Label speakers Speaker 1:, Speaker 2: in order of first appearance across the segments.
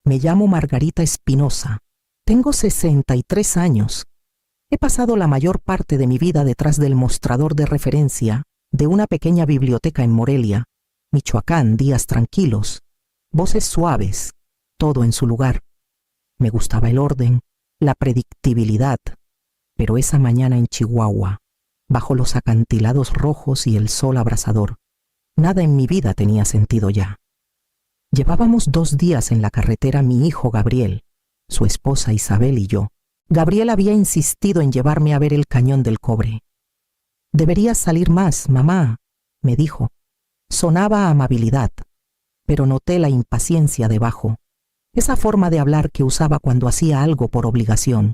Speaker 1: Me llamo Margarita Espinosa. Tengo 63 años. He pasado la mayor parte de mi vida detrás del mostrador de referencia de una pequeña biblioteca en Morelia, Michoacán, días tranquilos, voces suaves, todo en su lugar. Me gustaba el orden, la predictibilidad, pero esa mañana en Chihuahua, bajo los acantilados rojos y el sol abrasador, nada en mi vida tenía sentido ya. Llevábamos 2 días en la carretera mi hijo Gabriel, su esposa Isabel y yo. Gabriel había insistido en llevarme a ver el Cañón del Cobre. «Deberías salir más, mamá», me dijo. Sonaba a amabilidad, pero noté la impaciencia debajo, esa forma de hablar que usaba cuando hacía algo por obligación.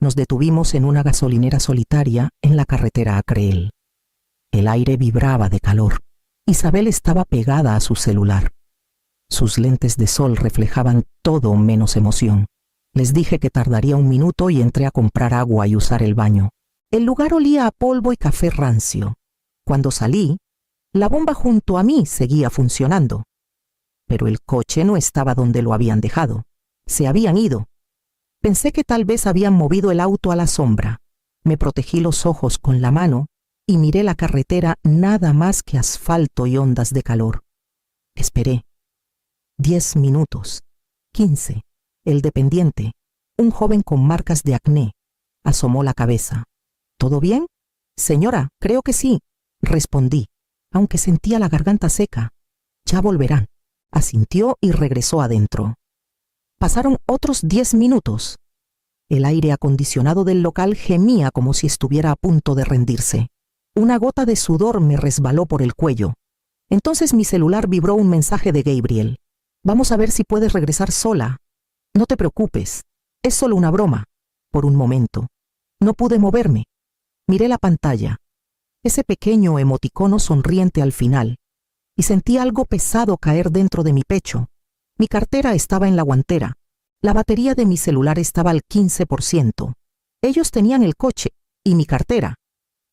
Speaker 1: Nos detuvimos en una gasolinera solitaria en la carretera a Creel. El aire vibraba de calor. Isabel estaba pegada a su celular. Sus lentes de sol reflejaban todo menos emoción. Les dije que tardaría 1 minuto y entré a comprar agua y usar el baño. El lugar olía a polvo y café rancio. Cuando salí, la bomba junto a mí seguía funcionando. Pero el coche no estaba donde lo habían dejado. Se habían ido. Pensé que tal vez habían movido el auto a la sombra. Me protegí los ojos con la mano y miré la carretera, nada más que asfalto y ondas de calor. Esperé. 10 minutos. 15. El dependiente, un joven con marcas de acné, asomó la cabeza. ¿Todo bien? Señora, creo que sí, respondí, aunque sentía la garganta seca. Ya volverán. Asintió y regresó adentro. Pasaron otros 10 minutos. El aire acondicionado del local gemía como si estuviera a punto de rendirse. Una gota de sudor me resbaló por el cuello. Entonces mi celular vibró un mensaje de Gabriel. «Vamos a ver si puedes regresar sola. No te preocupes, es solo una broma». Por un momento, no pude moverme. Miré la pantalla, ese pequeño emoticono sonriente al final, y sentí algo pesado caer dentro de mi pecho. Mi cartera estaba en la guantera. La batería de mi celular estaba al 15%. Ellos tenían el coche y mi cartera.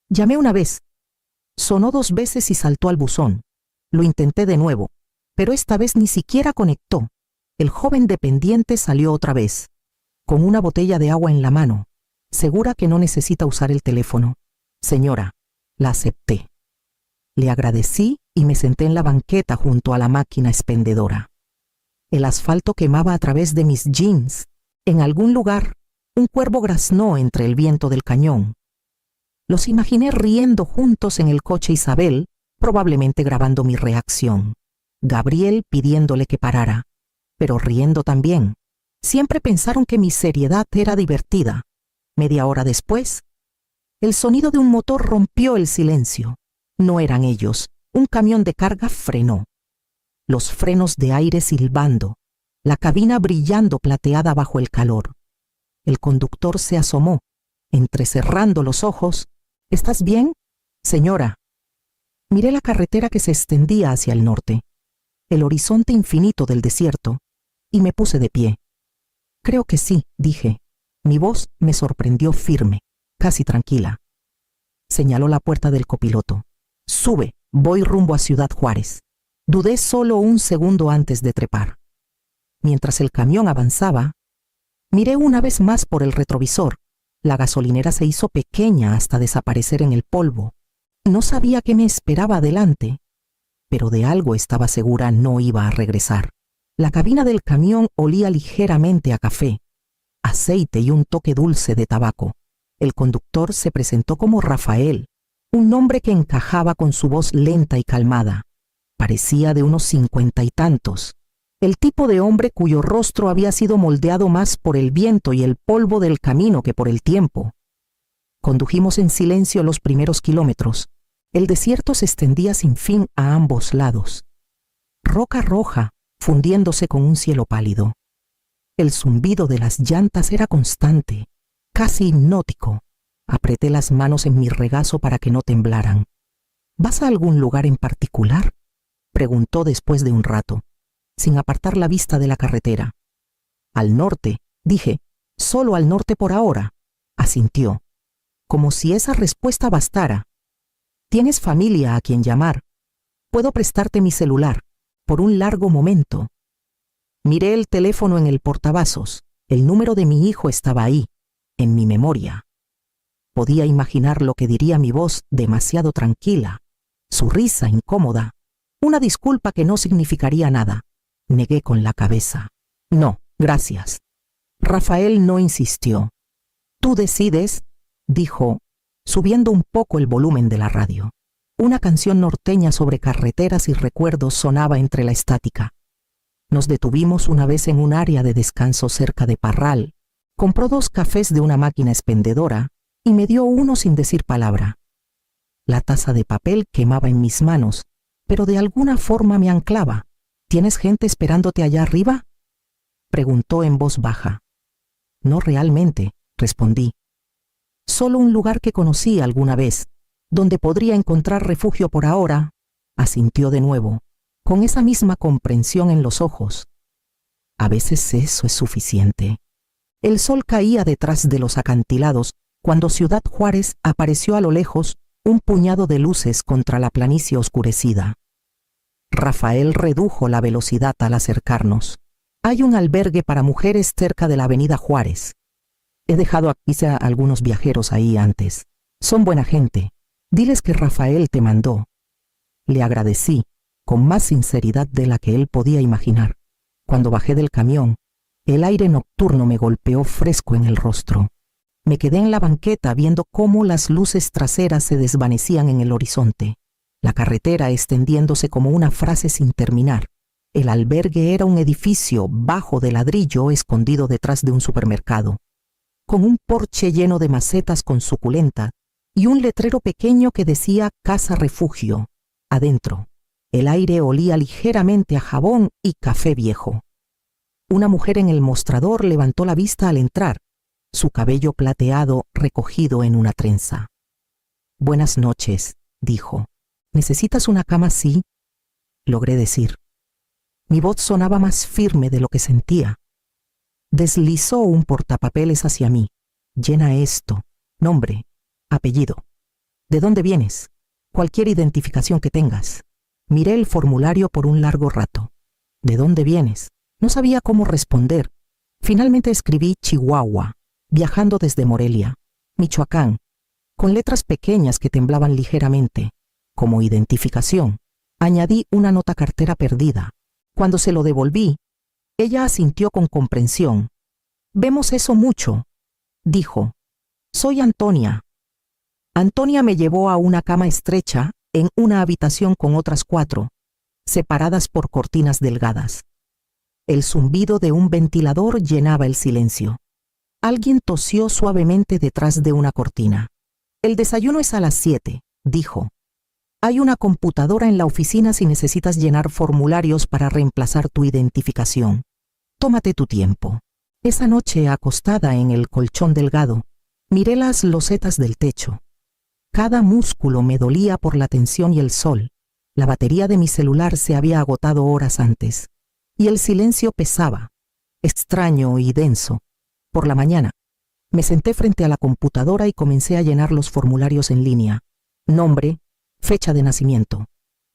Speaker 1: Llamé una vez. Sonó 2 veces y saltó al buzón. Lo intenté de nuevo, pero esta vez ni siquiera conectó. El joven dependiente salió otra vez, con una botella de agua en la mano, segura que no necesita usar el teléfono. «Señora», la acepté. Le agradecí y me senté en la banqueta junto a la máquina expendedora. El asfalto quemaba a través de mis jeans. En algún lugar, un cuervo graznó entre el viento del cañón. Los imaginé riendo juntos en el coche Isabel, probablemente grabando mi reacción. Gabriel pidiéndole que parara, pero riendo también. Siempre pensaron que mi seriedad era divertida. Media hora después, el sonido de un motor rompió el silencio. No eran ellos. Un camión de carga frenó. Los frenos de aire silbando, la cabina brillando plateada bajo el calor. El conductor se asomó, entrecerrando los ojos. «¿Estás bien, señora?» Miré la carretera que se extendía hacia el norte, el horizonte infinito del desierto, y me puse de pie. «Creo que sí», dije. Mi voz me sorprendió firme, casi tranquila. Señaló la puerta del copiloto. «Sube, voy rumbo a Ciudad Juárez». Dudé solo 1 segundo antes de trepar. Mientras el camión avanzaba, miré una vez más por el retrovisor. La gasolinera se hizo pequeña hasta desaparecer en el polvo. No sabía qué me esperaba adelante, pero de algo estaba segura: no iba a regresar. La cabina del camión olía ligeramente a café, aceite y un toque dulce de tabaco. El conductor se presentó como Rafael, un nombre que encajaba con su voz lenta y calmada. Parecía de unos 50 y tantos. El tipo de hombre cuyo rostro había sido moldeado más por el viento y el polvo del camino que por el tiempo. Condujimos en silencio los primeros kilómetros. El desierto se extendía sin fin a ambos lados. Roca roja, fundiéndose con un cielo pálido. El zumbido de las llantas era constante, casi hipnótico. Apreté las manos en mi regazo para que no temblaran. «¿Vas a algún lugar en particular?», preguntó después de un rato, sin apartar la vista de la carretera. «Al norte», dije. «Solo al norte por ahora», asintió, como si esa respuesta bastara. «¿Tienes familia a quien llamar? Puedo prestarte mi celular, por un largo momento». Miré el teléfono en el portavasos. El número de mi hijo estaba ahí, en mi memoria. Podía imaginar lo que diría mi voz demasiado tranquila, su risa incómoda, una disculpa que no significaría nada. Negué con la cabeza. No, gracias. Rafael no insistió. Tú decides, dijo, subiendo un poco el volumen de la radio. Una canción norteña sobre carreteras y recuerdos sonaba entre la estática. Nos detuvimos una vez en un área de descanso cerca de Parral. Compró 2 cafés de una máquina expendedora y me dio uno sin decir palabra. La taza de papel quemaba en mis manos, pero de alguna forma me anclaba. ¿Tienes gente esperándote allá arriba?, preguntó en voz baja. No realmente, respondí. Solo un lugar que conocí alguna vez, donde podría encontrar refugio por ahora, asintió de nuevo, con esa misma comprensión en los ojos. A veces eso es suficiente. El sol caía detrás de los acantilados cuando Ciudad Juárez apareció a lo lejos un puñado de luces contra la planicie oscurecida. Rafael redujo la velocidad al acercarnos. Hay un albergue para mujeres cerca de la avenida Juárez. He dejado quizá algunos viajeros ahí antes. Son buena gente. Diles que Rafael te mandó. Le agradecí, con más sinceridad de la que él podía imaginar. Cuando bajé del camión, el aire nocturno me golpeó fresco en el rostro. Me quedé en la banqueta viendo cómo las luces traseras se desvanecían en el horizonte, la carretera extendiéndose como una frase sin terminar. El albergue era un edificio bajo de ladrillo escondido detrás de un supermercado, con un porche lleno de macetas con suculenta y un letrero pequeño que decía Casa Refugio. Adentro, el aire olía ligeramente a jabón y café viejo. Una mujer en el mostrador levantó la vista al entrar, su cabello plateado recogido en una trenza. Buenas noches, dijo. ¿Necesitas una cama así?, logré decir. Mi voz sonaba más firme de lo que sentía. Deslizó un portapapeles hacia mí. Llena esto. Nombre, apellido. ¿De dónde vienes? Cualquier identificación que tengas. Miré el formulario por un largo rato. ¿De dónde vienes? No sabía cómo responder. Finalmente escribí Chihuahua, viajando desde Morelia, Michoacán, con letras pequeñas que temblaban ligeramente. Como identificación, añadí una nota cartera perdida. Cuando se lo devolví, ella asintió con comprensión. Vemos eso mucho, dijo. Soy Antonia. Antonia me llevó a una cama estrecha en una habitación con otras 4, separadas por cortinas delgadas. El zumbido de un ventilador llenaba el silencio. Alguien tosió suavemente detrás de una cortina. El desayuno es a las 7, dijo. Hay una computadora en la oficina si necesitas llenar formularios para reemplazar tu identificación. Tómate tu tiempo. Esa noche, acostada en el colchón delgado, miré las losetas del techo. Cada músculo me dolía por la tensión y el sol. La batería de mi celular se había agotado horas antes, y el silencio pesaba, extraño y denso. Por la mañana, me senté frente a la computadora y comencé a llenar los formularios en línea. Nombre, fecha de nacimiento,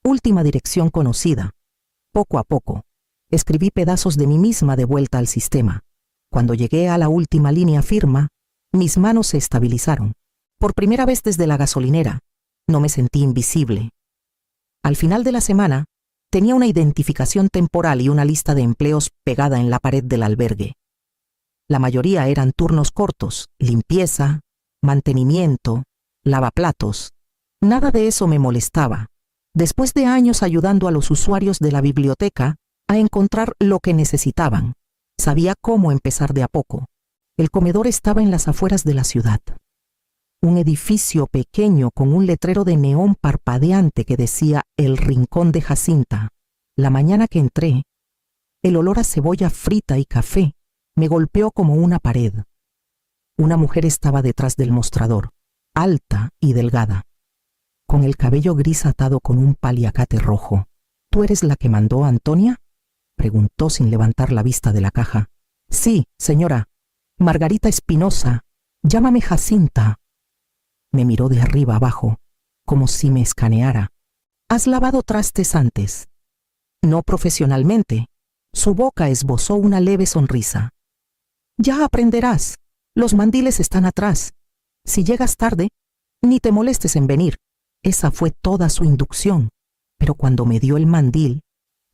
Speaker 1: última dirección conocida. Poco a poco, escribí pedazos de mí misma de vuelta al sistema. Cuando llegué a la última línea firma, mis manos se estabilizaron. Por primera vez desde la gasolinera, no me sentí invisible. Al final de la semana, tenía una identificación temporal y una lista de empleos pegada en la pared del albergue. La mayoría eran turnos cortos, limpieza, mantenimiento, lavaplatos. Nada de eso me molestaba. Después de años ayudando a los usuarios de la biblioteca a encontrar lo que necesitaban, sabía cómo empezar de a poco. El comedor estaba en las afueras de la ciudad. Un edificio pequeño con un letrero de neón parpadeante que decía El Rincón de Jacinta. La mañana que entré, el olor a cebolla frita y café me golpeó como una pared. Una mujer estaba detrás del mostrador, alta y delgada, con el cabello gris atado con un paliacate rojo. ¿Tú eres la que mandó a Antonia?, preguntó sin levantar la vista de la caja. Sí, señora. Margarita Espinosa. Llámame Jacinta. Me miró de arriba abajo, como si me escaneara. ¿Has lavado trastes antes? No profesionalmente, Su boca esbozó una leve sonrisa. Ya aprenderás. Los mandiles están atrás. Si llegas tarde, ni te molestes en venir. Esa fue toda su inducción. Pero cuando me dio el mandil,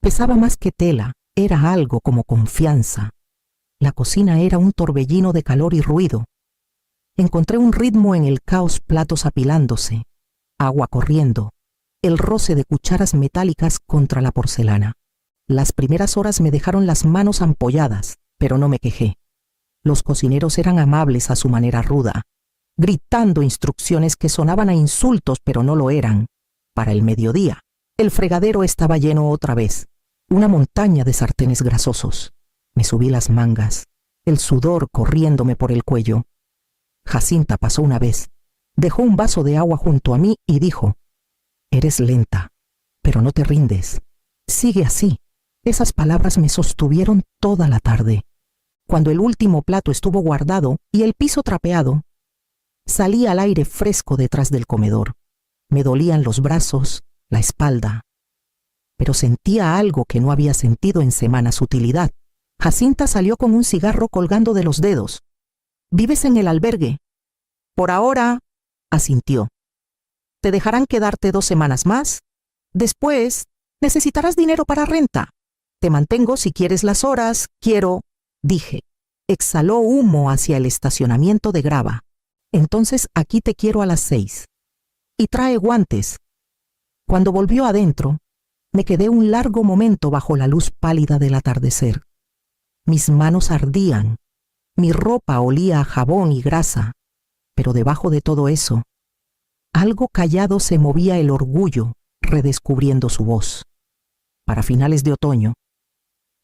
Speaker 1: pesaba más que tela, era algo como confianza. La cocina era un torbellino de calor y ruido. Encontré un ritmo en el caos, platos apilándose, agua corriendo, el roce de cucharas metálicas contra la porcelana. Las primeras horas me dejaron las manos ampolladas, pero no me quejé. Los cocineros eran amables a su manera ruda, gritando instrucciones que sonaban a insultos, pero no lo eran. Para el mediodía, el fregadero estaba lleno otra vez, una montaña de sartenes grasosos. Me subí las mangas, el sudor corriéndome por el cuello. Jacinta pasó una vez, dejó un vaso de agua junto a mí y dijo: «Eres lenta, pero no te rindes. Sigue así». Esas palabras me sostuvieron toda la tarde. Cuando el último plato estuvo guardado y el piso trapeado, salí al aire fresco detrás del comedor. Me dolían los brazos, la espalda, pero sentía algo que no había sentido en semanas: utilidad. Jacinta salió con un cigarro colgando de los dedos. «¿Vives en el albergue?» «Por ahora», asintió. «Te dejarán quedarte 2 semanas más. Después, necesitarás dinero para renta. Te mantengo si quieres las horas. Quiero», dije. Exhaló humo hacia el estacionamiento de grava. «Entonces aquí te quiero a las 6. Y trae guantes». Cuando volvió adentro, me quedé un largo momento bajo la luz pálida del atardecer. Mis manos ardían, mi ropa olía a jabón y grasa, pero debajo de todo eso, algo callado se movía: el orgullo, redescubriendo su voz. Para finales de otoño,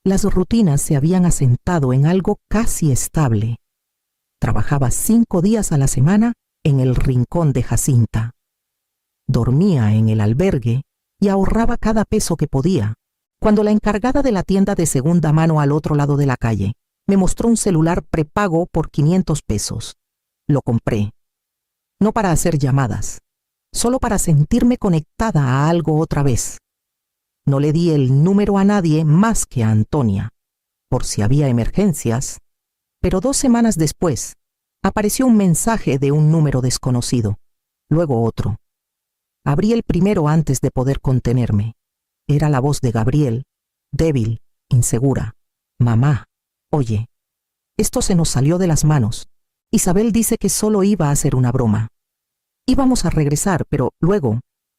Speaker 1: las rutinas se habían asentado en algo casi estable. Trabajaba 5 días a la semana en el rincón de Jacinta. Dormía en el albergue y ahorraba cada peso que podía. Cuando la encargada de la tienda de segunda mano al otro lado de la calle me mostró un celular prepago por 500 pesos. Lo compré. No para hacer llamadas, solo para sentirme conectada a algo otra vez. No le di el número a nadie más que a Antonia, por si había emergencias, pero 2 semanas después apareció un mensaje de un número desconocido, luego otro. Abrí el primero antes de poder contenerme. Era la voz de Gabriel, débil, insegura. «Mamá, oye, esto se nos salió de las manos. Isabel dice que solo iba a ser una broma. Íbamos a regresar, pero luego,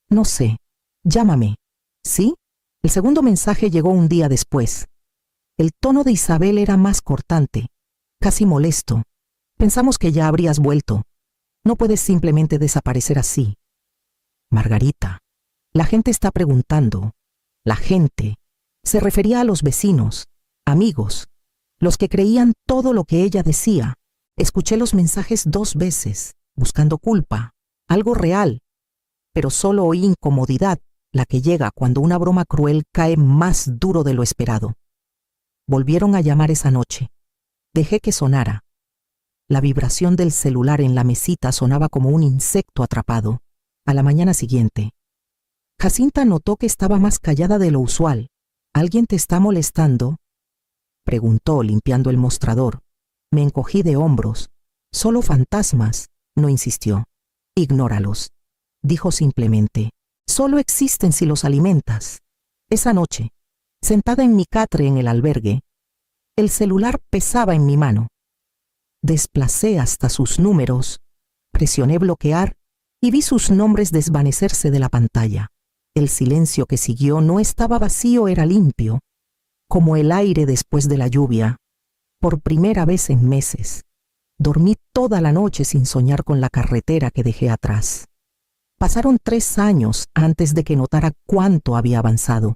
Speaker 1: no sé, llámame». «¿Sí?». El segundo mensaje llegó un día después. El tono de Isabel era más cortante, casi molesto. «Pensamos que ya habrías vuelto. No puedes simplemente desaparecer así. Margarita, la gente está preguntando». La gente se refería a los vecinos, amigos, los que creían todo lo que ella decía. Escuché los mensajes 2 veces, buscando culpa, algo real, pero solo oí incomodidad, la que llega cuando una broma cruel cae más duro de lo esperado. Volvieron a llamar esa noche. Dejé que sonara. La vibración del celular en la mesita sonaba como un insecto atrapado. A la mañana siguiente, Jacinta notó que estaba más callada de lo usual. «¿Alguien te está molestando?», preguntó, limpiando el mostrador. Me encogí de hombros. «Solo fantasmas», no insistió. «Ignóralos», dijo simplemente. «Solo existen si los alimentas». Esa noche, sentada en mi catre en el albergue, el celular pesaba en mi mano. Desplacé hasta sus números, presioné bloquear y vi sus nombres desvanecerse de la pantalla. El silencio que siguió no estaba vacío, era limpio, como el aire después de la lluvia. Por primera vez en meses, dormí toda la noche sin soñar con la carretera que dejé atrás. Pasaron 3 años antes de que notara cuánto había avanzado.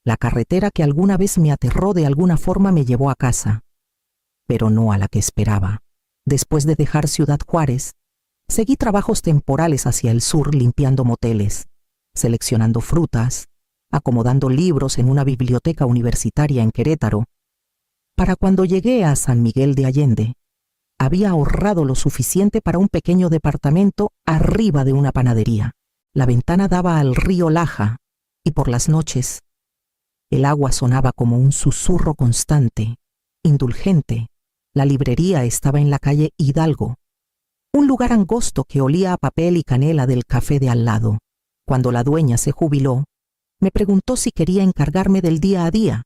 Speaker 1: La carretera que alguna vez me aterró de alguna forma me llevó a casa, pero no a la que esperaba. Después de dejar Ciudad Juárez, seguí trabajos temporales hacia el sur limpiando moteles, seleccionando frutas, acomodando libros en una biblioteca universitaria en Querétaro. Para cuando llegué a San Miguel de Allende, había ahorrado lo suficiente para un pequeño departamento arriba de una panadería. La ventana daba al río Laja y por las noches El agua sonaba como un susurro constante, indulgente. La librería estaba en la calle Hidalgo, un lugar angosto que olía a papel y canela del café de al lado. Cuando la dueña se jubiló, me preguntó si quería encargarme del día a día.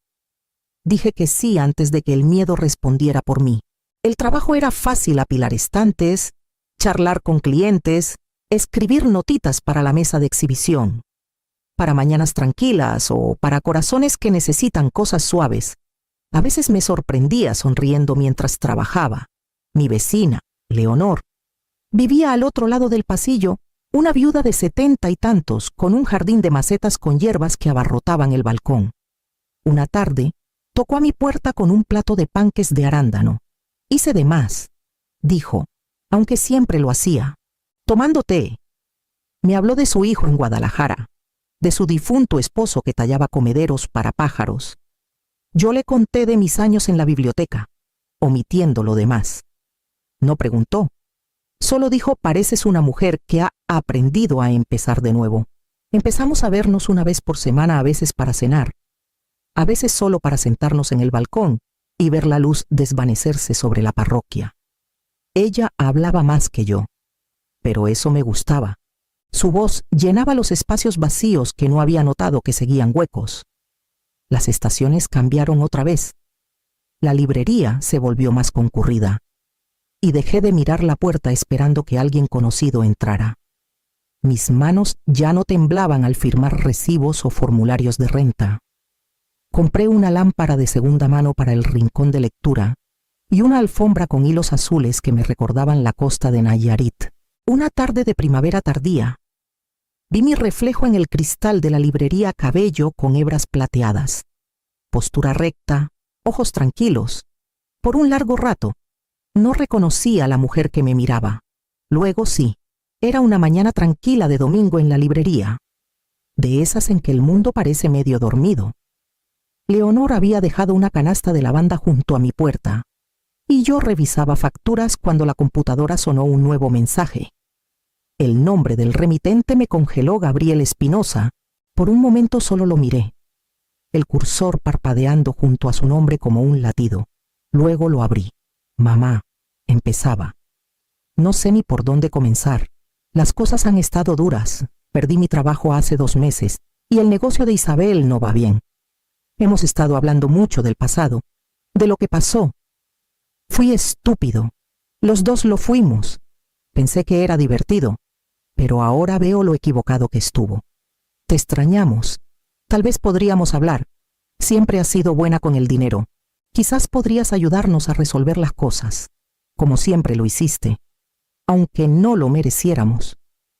Speaker 1: Dije que sí antes de que el miedo respondiera por mí. El trabajo era fácil: apilar estantes, charlar con clientes, escribir notitas para la mesa de exhibición, para mañanas tranquilas o para corazones que necesitan cosas suaves. A veces me sorprendía sonriendo mientras trabajaba. Mi vecina, Leonor, vivía al otro lado del pasillo, una viuda de 70 y tantos, con un jardín de macetas con hierbas que abarrotaban el balcón. Una tarde, tocó a mi puerta con un plato de panques de arándano. Hice de más, dijo, aunque siempre lo hacía, tomando té. Me habló de su hijo en Guadalajara, de su difunto esposo que tallaba comederos para pájaros. Yo le conté de mis años en la biblioteca, omitiendo lo demás. No preguntó. Solo dijo: pareces una mujer que ha aprendido a empezar de nuevo. Empezamos a vernos una vez por semana, a veces para cenar, a veces solo para sentarnos en el balcón y ver la luz desvanecerse sobre la parroquia. Ella hablaba más que yo, pero eso me gustaba. Su voz llenaba los espacios vacíos que no había notado que seguían huecos. Las estaciones cambiaron otra vez. La librería se volvió más concurrida y dejé de mirar la puerta esperando que alguien conocido entrara. Mis manos ya no temblaban al firmar recibos o formularios de renta. Compré una lámpara de segunda mano para el rincón de lectura y una alfombra con hilos azules que me recordaban la costa de Nayarit. Una tarde de primavera tardía, vi mi reflejo en el cristal de la librería, cabello con hebras plateadas, postura recta, ojos tranquilos. Por un largo rato, no reconocí a la mujer que me miraba. Luego sí, era una mañana tranquila de domingo en la librería, de esas en que el mundo parece medio dormido. Leonor había dejado una canasta de lavanda junto a mi puerta, y yo revisaba facturas cuando la computadora sonó un nuevo mensaje. El nombre del remitente me congeló: Gabriel Espinosa. Por un momento solo lo miré, el cursor parpadeando junto a su nombre como un latido. Luego lo abrí. Mamá, empezaba. No sé ni por dónde comenzar. Las cosas han estado duras. Perdí mi trabajo hace 2 meses y el negocio de Isabel no va bien. Hemos estado hablando mucho del pasado, de lo que pasó. Fui estúpido. Los dos lo fuimos. Pensé que era divertido, pero ahora veo lo equivocado que estuvo. Te extrañamos. Tal vez podríamos hablar. Siempre has sido buena con el dinero. Quizás podrías ayudarnos a resolver las cosas, como siempre lo hiciste, aunque no lo mereciéramos.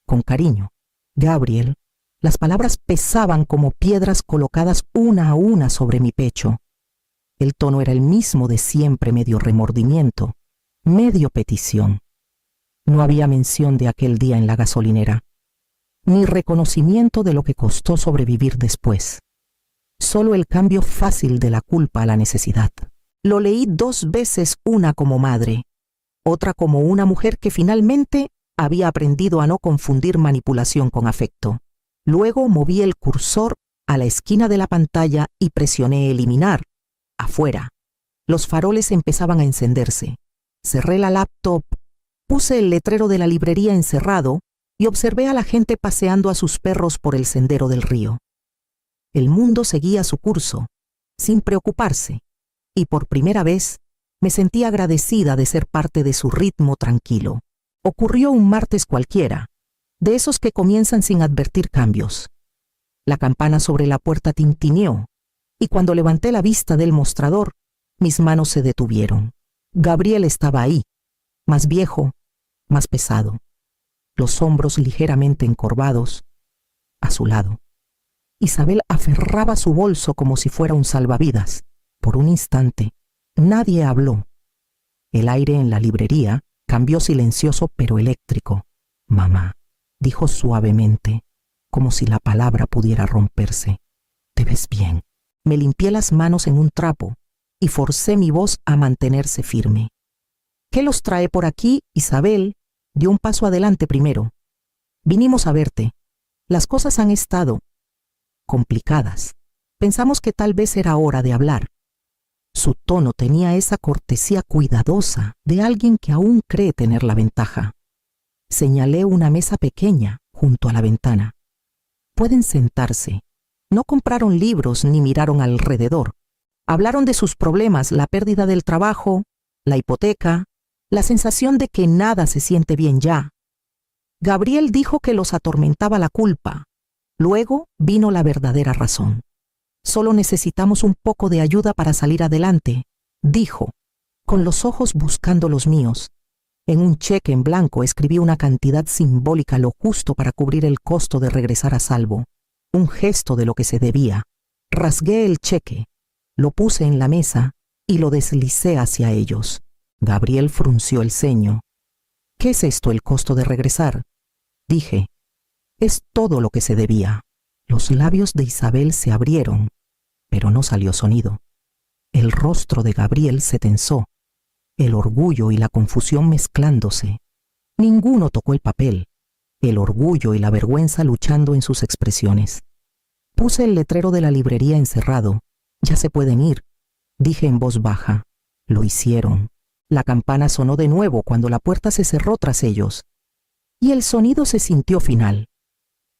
Speaker 1: Con cariño, Gabriel. Las palabras pesaban como piedras colocadas una a una sobre mi pecho. El tono era el mismo de siempre, medio remordimiento, medio petición. No había mención de aquel día en la gasolinera, ni reconocimiento de lo que costó sobrevivir después. Solo el cambio fácil de la culpa a la necesidad. Lo leí 2 veces, una como madre, otra como una mujer que finalmente había aprendido a no confundir manipulación con afecto. Luego moví el cursor a la esquina de la pantalla y presioné eliminar. Afuera, los faroles empezaban a encenderse. Cerré la laptop, puse el letrero de la librería encerrado y observé a la gente paseando a sus perros por el sendero del río. El mundo seguía su curso, sin preocuparse, y por primera vez me sentí agradecida de ser parte de su ritmo tranquilo. Ocurrió un martes cualquiera, de esos que comienzan sin advertir cambios. La campana sobre la puerta tintineó, y cuando levanté la vista del mostrador, mis manos se detuvieron. Gabriel estaba ahí, más viejo, más pesado, los hombros ligeramente encorvados, a su lado. Isabel aferraba su bolso como si fuera un salvavidas. Por un instante, nadie habló. El aire en la librería cambió silencioso pero eléctrico. Mamá, dijo suavemente, como si la palabra pudiera romperse. Te ves bien. Me limpié las manos en un trapo y forcé mi voz a mantenerse firme. ¿Qué los trae por aquí? Isabel dio un paso adelante primero. Vinimos a verte. Las cosas han estado complicadas, Pensamos que tal vez era hora de hablar. Su tono tenía esa cortesía cuidadosa de alguien que aún cree tener la ventaja. Señalé una mesa pequeña junto a la ventana. Pueden sentarse. No compraron libros ni miraron alrededor. Hablaron de sus problemas, la pérdida del trabajo, la hipoteca, la sensación de que nada se siente bien ya. Gabriel dijo que los atormentaba la culpa. Luego vino la verdadera razón. Solo necesitamos un poco de ayuda para salir adelante, dijo, con los ojos buscando los míos. En un cheque en blanco escribí una cantidad simbólica lo justo para cubrir el costo de regresar a salvo. Un gesto de lo que se debía. Rasgué el cheque, lo puse en la mesa y lo deslicé hacia ellos. Gabriel frunció el ceño. ¿Qué es esto, el costo de regresar? Dije. Es todo lo que se debía. Los labios de Isabel se abrieron, pero no salió sonido. El rostro de Gabriel se tensó, el orgullo y la confusión mezclándose. Ninguno tocó el papel, el orgullo y la vergüenza luchando en sus expresiones. Puse el letrero de la librería encerrado. Ya se pueden ir, dije en voz baja. Lo hicieron. La campana sonó de nuevo cuando la puerta se cerró tras ellos. Y el sonido se sintió final,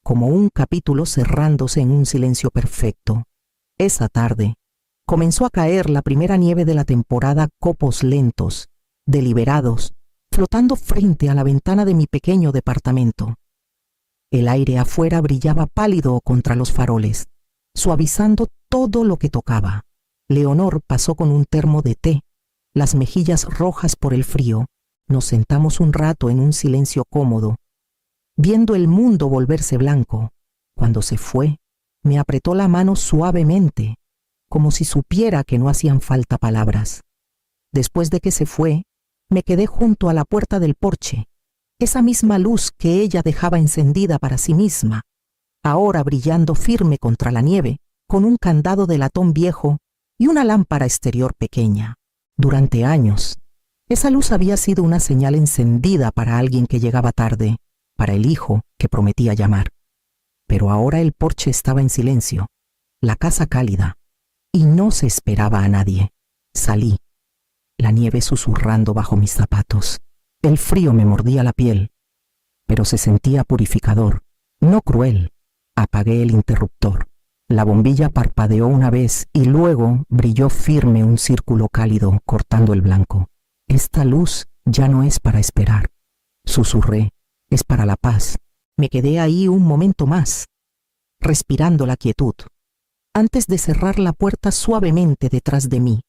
Speaker 1: como un capítulo cerrándose en un silencio perfecto. Esa tarde comenzó a caer la primera nieve de la temporada, copos lentos, deliberados, flotando frente a la ventana de mi pequeño departamento. El aire afuera brillaba pálido contra los faroles, suavizando todo lo que tocaba. Leonor pasó con un termo de té, las mejillas rojas por el frío. Nos sentamos un rato en un silencio cómodo, viendo el mundo volverse blanco. Cuando se fue, me apretó la mano suavemente, como si supiera que no hacían falta palabras. Después de que se fue, me quedé junto a la puerta del porche, esa misma luz que ella dejaba encendida para sí misma, ahora brillando firme contra la nieve, con un candado de latón viejo y una lámpara exterior pequeña. Durante años, esa luz había sido una señal encendida para alguien que llegaba tarde, para el hijo que prometía llamar. Pero ahora el porche estaba en silencio, la casa cálida, y no se esperaba a nadie. Salí, la nieve susurrando bajo mis zapatos. El frío me mordía la piel, pero se sentía purificador, no cruel. Apagué el interruptor. La bombilla parpadeó una vez y luego brilló firme un círculo cálido cortando el blanco. Esta luz ya no es para esperar, susurré, es para la paz. Me quedé ahí un momento más, respirando la quietud, antes de cerrar la puerta suavemente detrás de mí.